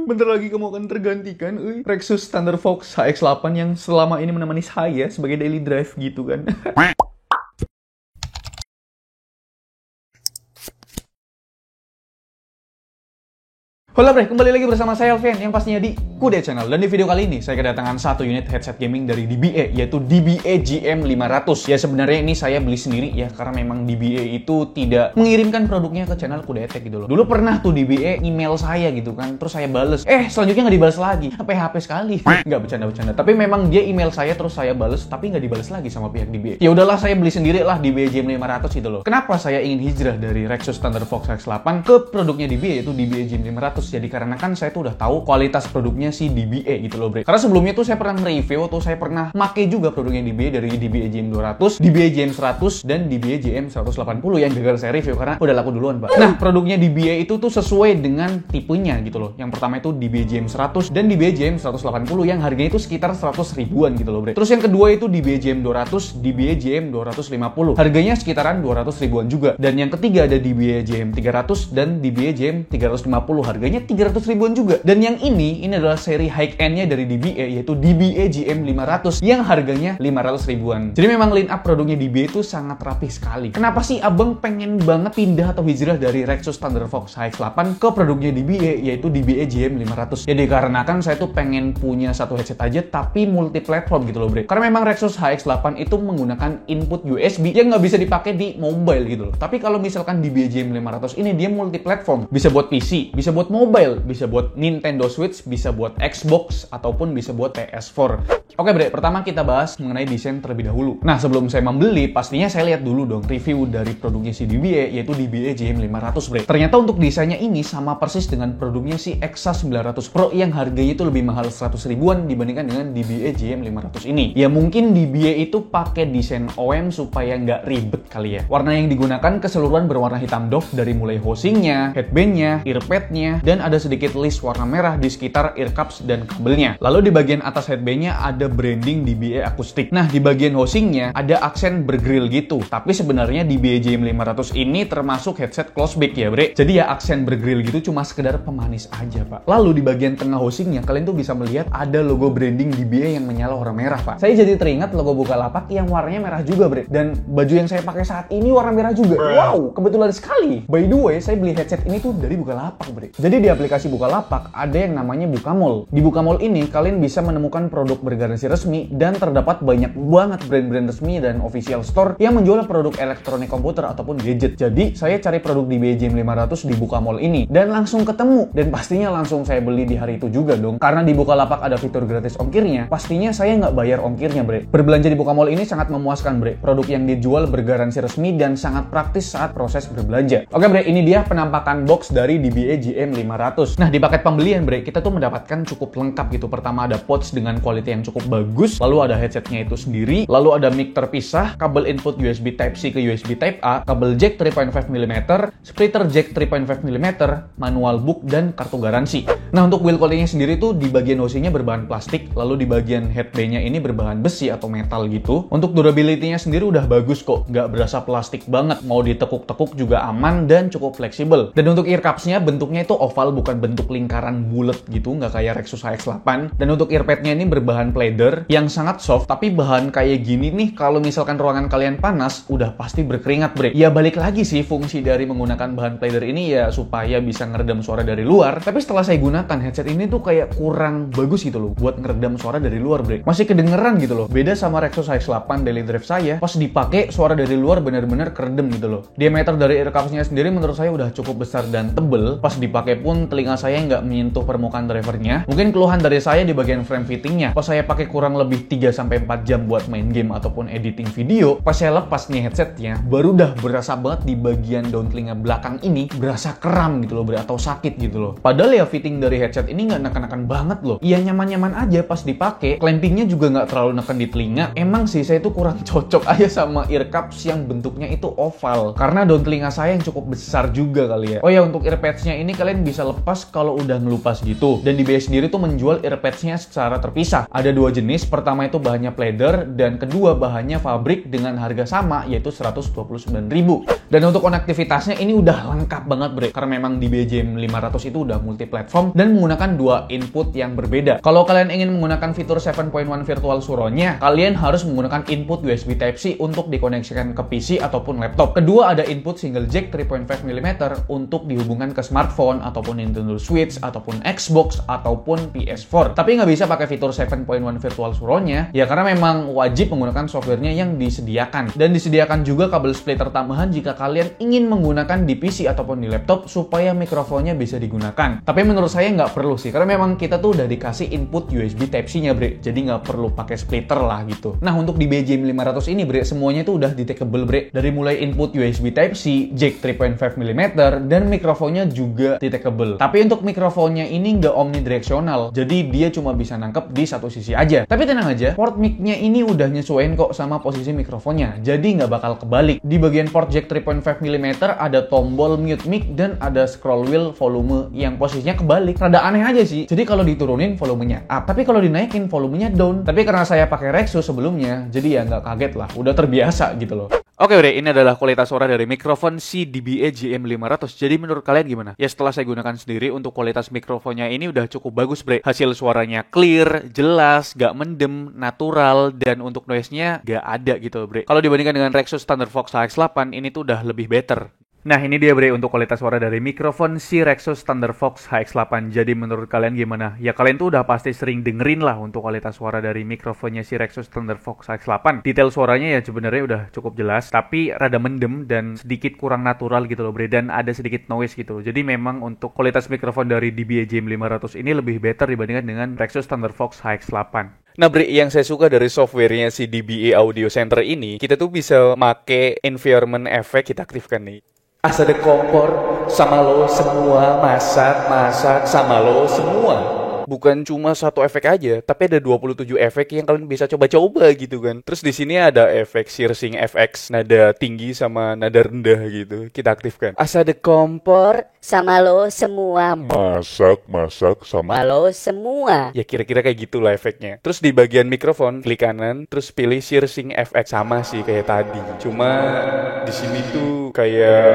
Bentar lagi kamu akan tergantikan, Rexus Thunderfox HX8 yang selama ini menemani saya sebagai daily drive gitu kan. Halo bre, kembali lagi bersama saya Alfian yang pastinya di Kudet Channel. Dan di video kali ini saya kedatangan satu unit headset gaming dari DBA, yaitu DBA GM500. Ya sebenarnya ini saya beli sendiri ya, karena memang DBA itu tidak mengirimkan produknya ke channel Kudet Tech gitu loh. Dulu pernah tuh DBA email saya gitu kan, terus saya bales. Selanjutnya nggak dibales lagi, PHP sekali. Nggak bercanda-bercanda. Tapi memang dia email saya terus saya bales, tapi nggak dibales lagi sama pihak DBA. Ya udahlah, saya beli sendiri lah DBA GM500 gitu loh. Kenapa saya ingin hijrah dari Rexus Thunderfox HX8 ke produknya DBA, yaitu DBA GM500? Jadi karena kan saya tuh udah tahu kualitas produknya si DBA gitu loh bre. Karena sebelumnya tuh saya pernah review atau saya pernah make juga produknya DBA dari DBA GM200, DBA GM100 dan DBA GM180 yang gagal saya review karena udah laku duluan pak. Nah produknya DBA itu tuh sesuai dengan tipenya gitu loh. Yang pertama itu DBA GM100 dan DBA GM180 yang harganya itu sekitar 100 ribuan gitu loh bre. Terus yang kedua itu DBA GM200, DBA GM250, harganya sekitaran 200 ribuan juga. Dan yang ketiga ada DBA GM300 dan DBA GM350, harganya 300 ribuan juga. Dan yang ini adalah seri high end-nya dari DBA, yaitu DBA GM500 yang harganya 500 ribuan. Jadi memang line up produknya DBA itu sangat rapi sekali. Kenapa sih abang pengen banget pindah atau hijrah dari Rexus Thunderfox HX8 ke produknya DBA, yaitu DBA GM500? Ya dikarenakan saya tuh pengen punya satu headset aja tapi multi platform gitu loh bre. Karena memang Rexus HX8 itu menggunakan input USB yang nggak bisa dipakai di mobile gitu loh. Tapi kalau misalkan DBA GM500 ini dia multi platform, bisa buat PC, bisa buat mobile, bisa buat Nintendo Switch, bisa buat Xbox, ataupun bisa buat PS4. Oke bre, pertama kita bahas mengenai desain terlebih dahulu. Nah sebelum saya membeli, pastinya saya lihat dulu dong review dari produknya si DBA, yaitu DBA GM500 bre. Ternyata untuk desainnya ini sama persis dengan produknya si Exa 900 Pro yang harganya itu lebih mahal 100 ribuan dibandingkan dengan DBA GM500 ini. Ya mungkin DBA itu pakai desain OEM supaya nggak ribet kali ya. Warna yang digunakan keseluruhan berwarna hitam doff, dari mulai housingnya, headbandnya, earpadnya, dan ada sedikit list warna merah di sekitar ear cups dan kabelnya. Lalu di bagian atas headbandnya ada branding DBA akustik. Nah di bagian housingnya ada aksen bergrill gitu. Tapi sebenarnya DBA GM500 ini termasuk headset close back ya bre. Jadi ya aksen bergrill gitu cuma sekedar pemanis aja pak. Lalu di bagian tengah housingnya kalian tuh bisa melihat ada logo branding DBA yang menyala warna merah pak. Saya jadi teringat logo Bukalapak yang warnanya merah juga bre. Dan baju yang saya pakai saat ini warna merah juga. Wow, kebetulan sekali. By the way, saya beli headset ini tuh dari Bukalapak bre. Jadi di aplikasi Bukalapak ada yang namanya Bukamall. Di Bukamall ini kalian bisa menemukan produk bergaransi resmi dan terdapat banyak banget brand-brand resmi dan official store yang menjual produk elektronik komputer ataupun gadget. Jadi saya cari produk DBA GM500 di Bukamall ini dan langsung ketemu, dan pastinya langsung saya beli di hari itu juga dong. Karena di Bukalapak ada fitur gratis ongkirnya, pastinya saya nggak bayar ongkirnya bre. Berbelanja di Bukamall ini sangat memuaskan bre. Produk yang dijual bergaransi resmi dan sangat praktis saat proses berbelanja. Oke bre, ini dia penampakan box dari DBA GM500. Nah di paket pembelian bre, kita tuh mendapatkan cukup lengkap gitu. Pertama ada pouch dengan kualitas yang cukup bagus, lalu ada headsetnya itu sendiri, lalu ada mic terpisah, kabel input USB Type-C ke USB Type-A, kabel jack 3.5 mm, splitter jack 3.5 mm, manual book, dan kartu garansi. Nah untuk build quality-nya sendiri tuh di bagian housing-nya berbahan plastik, lalu di bagian headband-nya ini berbahan besi atau metal gitu. Untuk durability-nya sendiri udah bagus kok, nggak berasa plastik banget, mau ditekuk-tekuk juga aman dan cukup fleksibel. Dan untuk ear cups-nya bentuknya itu oval, bukan bentuk lingkaran bulat gitu, nggak kayak Rexus HX8. Dan untuk earpad-nya ini berbahan pleather yang sangat soft, tapi bahan kayak gini nih kalau misalkan ruangan kalian panas udah pasti berkeringat bre. Ya balik lagi sih, fungsi dari menggunakan bahan pleather ini ya supaya bisa ngeredam suara dari luar. Tapi setelah saya gunakan headset ini tuh kayak kurang bagus gitu loh buat ngeredam suara dari luar bre. Masih kedengeran gitu loh. Beda sama Rexus HX8 daily drive saya, pas dipakai suara dari luar bener-bener keredam gitu loh. Diameter dari ear cups-nya sendiri menurut saya udah cukup besar dan tebel. Pas dipakai pun telinga saya nggak menyentuh permukaan drivernya. Mungkin keluhan dari saya di bagian frame fittingnya. Pas saya pakai kurang lebih 3-4 jam buat main game ataupun editing video, pas saya lepas nih headsetnya, baru udah berasa banget di bagian daun telinga belakang ini berasa kram gitu loh bre, atau sakit gitu loh. Padahal ya fitting dari headset ini nggak neken-neken banget loh. Iya nyaman-nyaman aja pas dipakai, clampingnya juga nggak terlalu neken di telinga. Emang sih saya tuh kurang cocok aja sama ear cups yang bentuknya itu oval, karena daun telinga saya yang cukup besar juga kali ya. Oh ya, untuk earpads-nya ini kalian bisa lepas kalau udah ngelupas gitu. Dan di DBA sendiri tuh menjual earpads-nya secara terpisah. Ada 2 dua jenis. Pertama itu bahannya pleather, dan kedua bahannya fabrik dengan harga sama yaitu 129.000. Dan untuk konektivitasnya ini udah lengkap banget bre, karena memang DBE GM 500 itu udah multi platform dan menggunakan dua input yang berbeda. Kalau kalian ingin menggunakan fitur 7.1 virtual suronya, kalian harus menggunakan input USB Type-C untuk dikoneksikan ke PC ataupun laptop. Kedua ada input single jack 3.5 mm untuk dihubungkan ke smartphone ataupun Nintendo Switch ataupun Xbox ataupun PS4. Tapi nggak bisa pakai fitur 7.1 virtual suronya ya, karena memang wajib menggunakan softwarenya yang disediakan. Dan disediakan juga kabel splitter tambahan jika kalian ingin menggunakan di PC ataupun di laptop supaya mikrofonnya bisa digunakan. Tapi menurut saya nggak perlu sih, karena memang kita tuh udah dikasih input USB Type-C-nya bre, jadi nggak perlu pakai splitter lah gitu. Nah untuk di DBE GM 500 ini bre, semuanya tuh udah detachable bre, dari mulai input USB Type-C, jack 3.5 mm, dan mikrofonnya juga detachable. Tapi untuk mikrofonnya ini nggak omnidirectional, jadi dia cuma bisa nangkep di satu sisi aja. Tapi tenang aja, port mic-nya ini udah nyesuaiin kok sama posisi mikrofonnya, jadi nggak bakal kebalik. Di bagian port jack 3.5 mm ada tombol mute mic dan ada scroll wheel volume yang posisinya kebalik. Rada aneh aja sih. Jadi kalau diturunin volumenya up, tapi kalau dinaikin volumenya down. Tapi karena saya pakai Rexus sebelumnya, jadi ya nggak kaget lah, udah terbiasa gitu loh. Oke bre, ini adalah kualitas suara dari mikrofon si DBE GM 500. Jadi menurut kalian gimana? Ya setelah saya gunakan sendiri, untuk kualitas mikrofonnya ini udah cukup bagus bre. Hasil suaranya clear, jelas, gak mendem, natural, dan untuk noise-nya gak ada gitu bre. Kalau dibandingkan dengan Rexus Thunderfox HX8, ini tuh udah lebih better. Nah ini dia bre untuk kualitas suara dari mikrofon si Rexus Thunderfox HX8. Jadi menurut kalian gimana? Ya kalian tuh udah pasti sering dengerin lah untuk kualitas suara dari mikrofonnya si Rexus Thunderfox HX8. Detail suaranya ya sebenarnya udah cukup jelas, tapi rada mendem dan sedikit kurang natural gitu loh bre, dan ada sedikit noise gitu. Jadi memang untuk kualitas mikrofon dari DBE GM 500 ini lebih better dibandingkan dengan Rexus Thunderfox HX8. Nah bre, yang saya suka dari softwarenya si DBE Audio Center ini, kita tuh bisa make environment effect, kita aktifkan nih. Asa ada kompor sama lo semua, masak sama lo semua. Bukan cuma satu efek aja, tapi ada 27 efek yang kalian bisa coba-coba gitu kan. Terus di sini ada efek Searching FX, nada tinggi sama nada rendah gitu. Kita aktifkan. Asa ada kompor sama lo semua. Masak sama lo semua. Ya kira-kira kayak gitulah efeknya. Terus di bagian mikrofon, klik kanan, terus pilih Searching FX, sama sih kayak tadi. Cuma di sini tuh kayak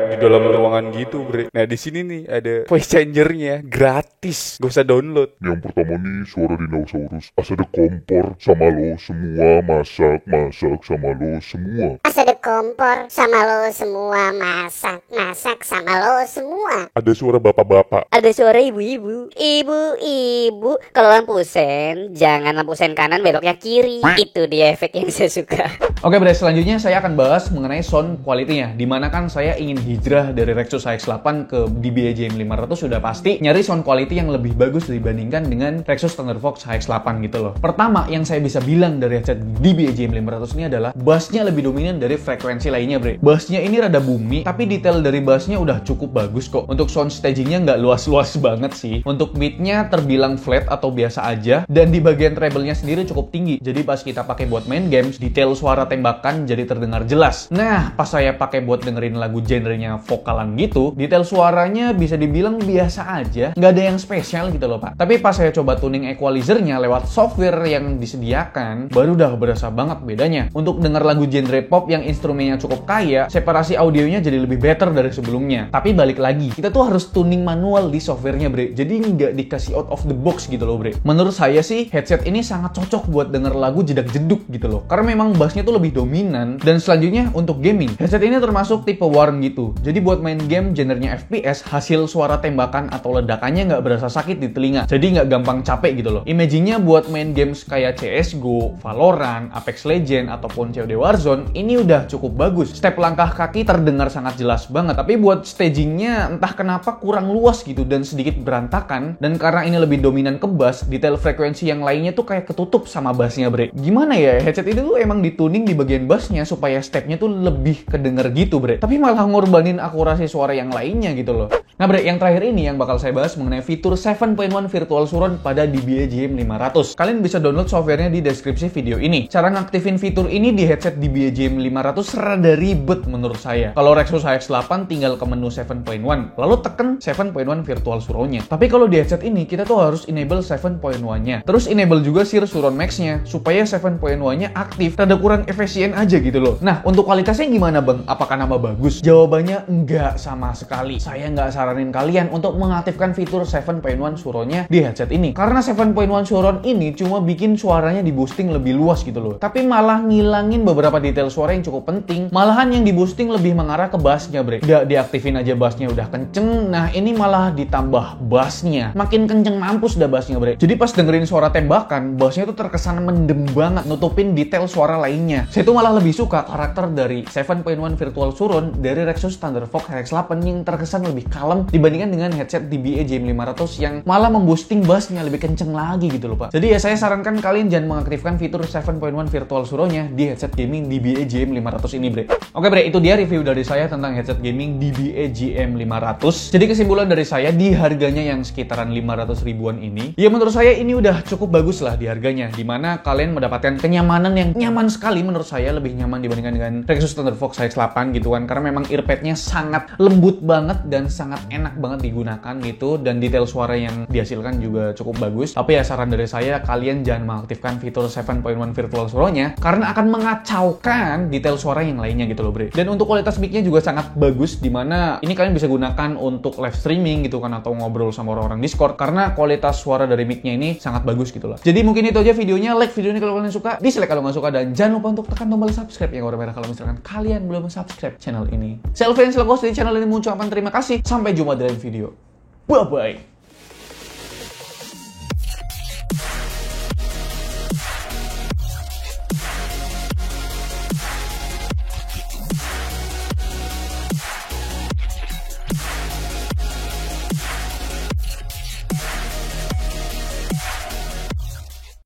di dalam ruangan gitu bre. Nah di sini nih ada voice changernya gratis, gak usah download. Yang pertama nih suara dinosaurus. Asa ada kompor sama lo semua, masak sama lo semua. Asa ada kompor sama lo semua, masak sama lo semua. Ada suara bapak-bapak. Ada suara ibu-ibu. Ibu-ibu. Kalau lampu sen, jangan lampu sen kanan, beloknya kiri. Itu dia efek yang saya suka. Oke bre, selanjutnya saya akan bahas mengenai sound quality-nya. Dimana kan saya ingin hijrah dari Rexus HX8 ke DBE GM 500, sudah pasti nyari sound quality yang lebih bagus dibandingkan dengan Rexus Thunderfox HX8 gitu loh. Pertama yang saya bisa bilang dari headset DBE GM 500 ini adalah bassnya lebih dominan dari frekuensi lainnya bre. Bassnya ini rada bumi, tapi detail dari bassnya udah cukup bagus kok. Untuk sound stagingnya nggak luas-luas banget sih. Untuk beatnya terbilang flat atau biasa aja, dan di bagian treble-nya sendiri cukup tinggi. Jadi pas kita pakai buat main games, detail suara tembakan jadi terdengar jelas. Nah pas saya pakai buat dengerin lagu genrenya vokalan gitu, detail suaranya bisa dibilang biasa aja, nggak ada yang spesial gitu loh pak. Tapi pas saya coba tuning equalizer-nya lewat software yang disediakan, baru udah berasa banget bedanya. Untuk denger lagu genre pop yang instrumennya cukup kaya, separasi audionya jadi lebih better dari sebelumnya. Tapi balik lagi, kita tuh harus tuning manual di software-nya bre, jadi nggak dikasih out of the box gitu loh bre. Menurut saya sih headset ini sangat cocok buat denger lagu jedak-jeduk gitu loh, karena memang bassnya tuh lebih dominan. Dan selanjutnya untuk gaming, headset ini termasuk tipe warm gitu, jadi buat main game genrenya FPS, hasil suara tembakan atau ledakannya nggak berasa sakit di telinga, jadi nggak gampang capek gitu loh. Imagingnya buat main games kayak CSGO, Valorant, Apex Legends, ataupun COD Warzone ini udah cukup bagus. Step langkah kaki terdengar sangat jelas banget, tapi buat stagingnya entah kenapa kurang luas gitu dan sedikit berantakan. Dan karena ini lebih dominan ke bass, detail frekuensi yang lainnya tuh kayak ketutup sama bassnya bre. Gimana ya, headset itu tuh emang dituning di bagian bassnya supaya stepnya tuh lebih kedenger gitu bre, tapi malah ngorbanin ngebebanin akurasi suara yang lainnya gitu loh. Nah bre, yang terakhir ini yang bakal saya bahas mengenai fitur 7.1 Virtual Surround pada DBA GM500. Kalian bisa download softwarenya di deskripsi video ini. Cara ngaktifin fitur ini di headset DBA GM500 rada ribet menurut saya. Kalau Rexus HX8 tinggal ke menu 7.1, lalu tekan 7.1 Virtual Surround-nya. Tapi kalau di headset ini kita tuh harus enable 7.1-nya. Terus enable juga Sir Surround Max-nya supaya 7.1-nya aktif. Rada kurang efisien aja gitu loh. Nah, untuk kualitasnya gimana bang? Apakah nambah bagus? Jawabannya enggak sama sekali. Saya nggak saranin kalian untuk mengaktifkan fitur 7.1 Surround-nya di headset ini. Karena 7.1 Surround ini cuma bikin suaranya di boosting lebih luas gitu loh. Tapi malah ngilangin beberapa detail suara yang cukup penting. Malahan yang di boosting lebih mengarah ke bassnya bre. Nggak diaktifin aja bassnya udah kenceng. Nah ini malah ditambah bassnya. Makin kenceng mampus dah bassnya bre. Jadi pas dengerin suara tembakan, bassnya tuh terkesan mendem banget, nutupin detail suara lainnya. Saya tuh malah lebih suka karakter dari 7.1 Virtual Surround dari Rexus Thunderfox HX8 yang terkesan lebih kalem dibandingkan dengan headset DBA GM500 yang malah memboosting bassnya lebih kenceng lagi gitu loh pak. Jadi ya saya sarankan kalian jangan mengaktifkan fitur 7.1 Virtual Surround-nya di headset gaming DBA GM500 ini bre. Oke bre, itu dia review dari saya tentang headset gaming DBA GM500. Jadi kesimpulan dari saya di harganya yang sekitaran 500 ribuan ini, ya menurut saya ini udah cukup bagus lah di harganya, dimana kalian mendapatkan kenyamanan yang nyaman sekali. Menurut saya lebih nyaman dibandingkan dengan Rexus Thunderfox HX8 gitu kan, karena memang earpadnya sangat lembut banget dan sangat enak banget digunakan gitu, dan detail suara yang dihasilkan juga cukup bagus. Tapi ya saran dari saya, kalian jangan mengaktifkan fitur 7.1 Virtual Surround-nya karena akan mengacaukan detail suara yang lainnya gitu loh bre. Dan untuk kualitas mic-nya juga sangat bagus, dimana ini kalian bisa gunakan untuk live streaming gitu kan, atau ngobrol sama orang-orang Discord, karena kualitas suara dari mic-nya ini sangat bagus gitu loh. Jadi mungkin itu aja videonya. Like video ini kalau kalian suka, dislike kalau nggak suka, dan jangan lupa untuk tekan tombol subscribe yang warna merah kalau misalkan kalian belum subscribe channel ini. Saya Alvin selaku host di channel ini mengucapkan terima kasih. Sampai jumpa di lain video. Bye bye.